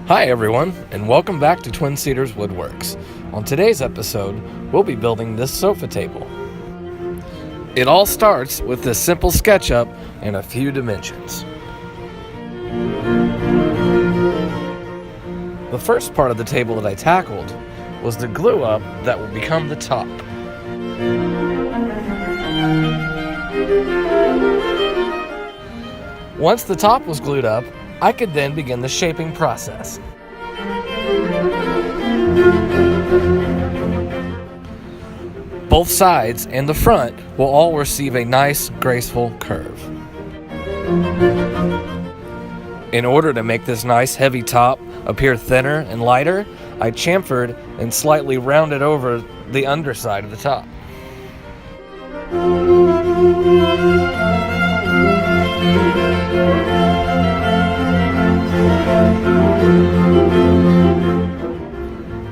Hi everyone, and welcome back to Twin Cedars Woodworks. On today's episode, we'll be building this sofa table. It all starts with this simple SketchUp and a few dimensions. The first part of the table that I tackled was the glue up that will become the top. Once the top was glued up, I could then begin the shaping process. Both sides and the front will all receive a nice, graceful curve. In order to make this nice, heavy top appear thinner and lighter, I chamfered and slightly rounded over the underside of the top.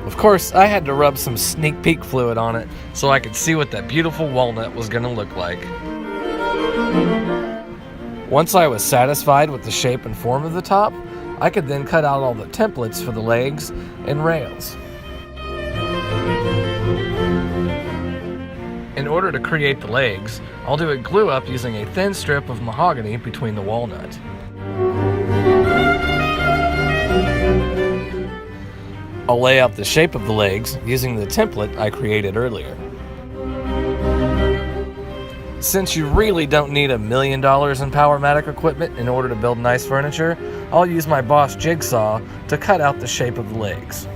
Of course, I had to rub some sneak peek fluid on it so I could see what that beautiful walnut was going to look like. Once I was satisfied with the shape and form of the top, I could then cut out all the templates for the legs and rails. In order to create the legs, I'll do a glue up using a thin strip of mahogany between the walnut. I'll lay out the shape of the legs using the template I created earlier. Since you really don't need $1 million in Powermatic equipment in order to build nice furniture, I'll use my Boss jigsaw to cut out the shape of the legs.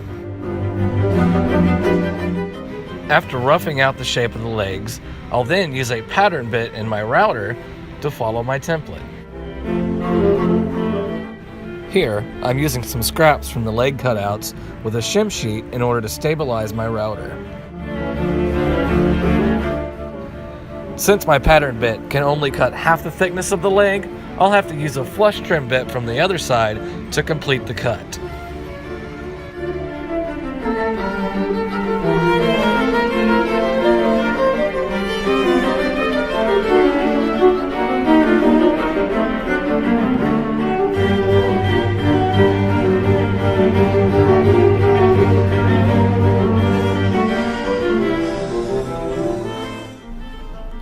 After roughing out the shape of the legs, I'll then use a pattern bit in my router to follow my template. Here, I'm using some scraps from the leg cutouts with a shim sheet in order to stabilize my router. Since my pattern bit can only cut half the thickness of the leg, I'll have to use a flush trim bit from the other side to complete the cut.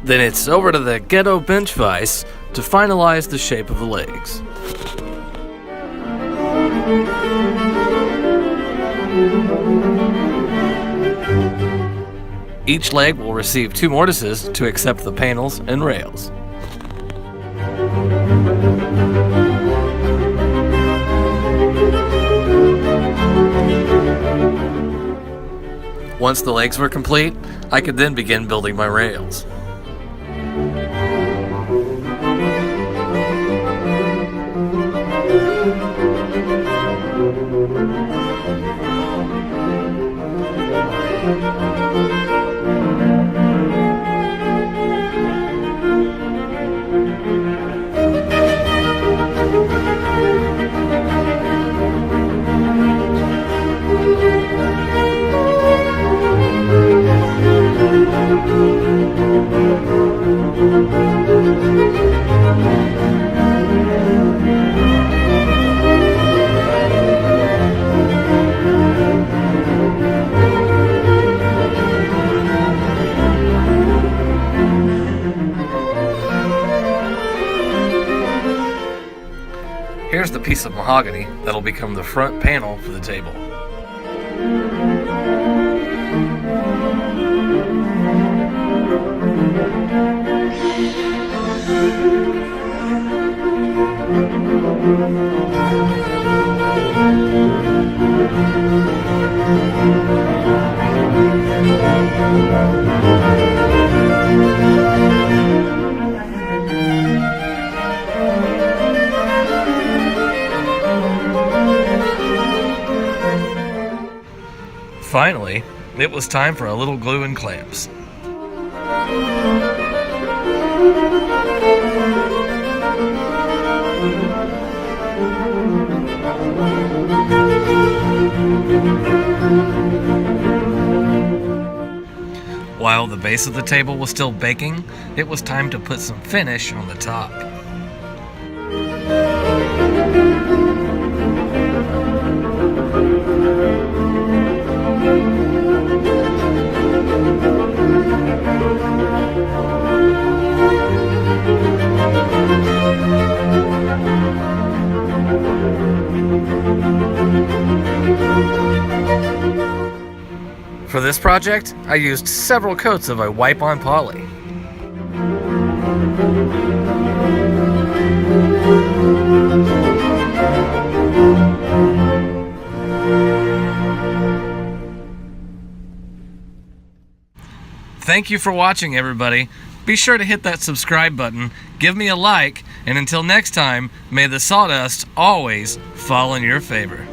Then it's over to the ghetto bench vise to finalize the shape of the legs. Each leg will receive 2 mortises to accept the panels and rails. Once the legs were complete, I could then begin building my rails. Here's the piece of mahogany that'll become the front panel for the table. Finally, it was time for a little glue and clamps. While the base of the table was still baking, it was time to put some finish on the top. For this project, I used several coats of a wipe-on poly. Thank you for watching, everybody. Be sure to hit that subscribe button, give me a like, and until next time, may the sawdust always fall in your favor.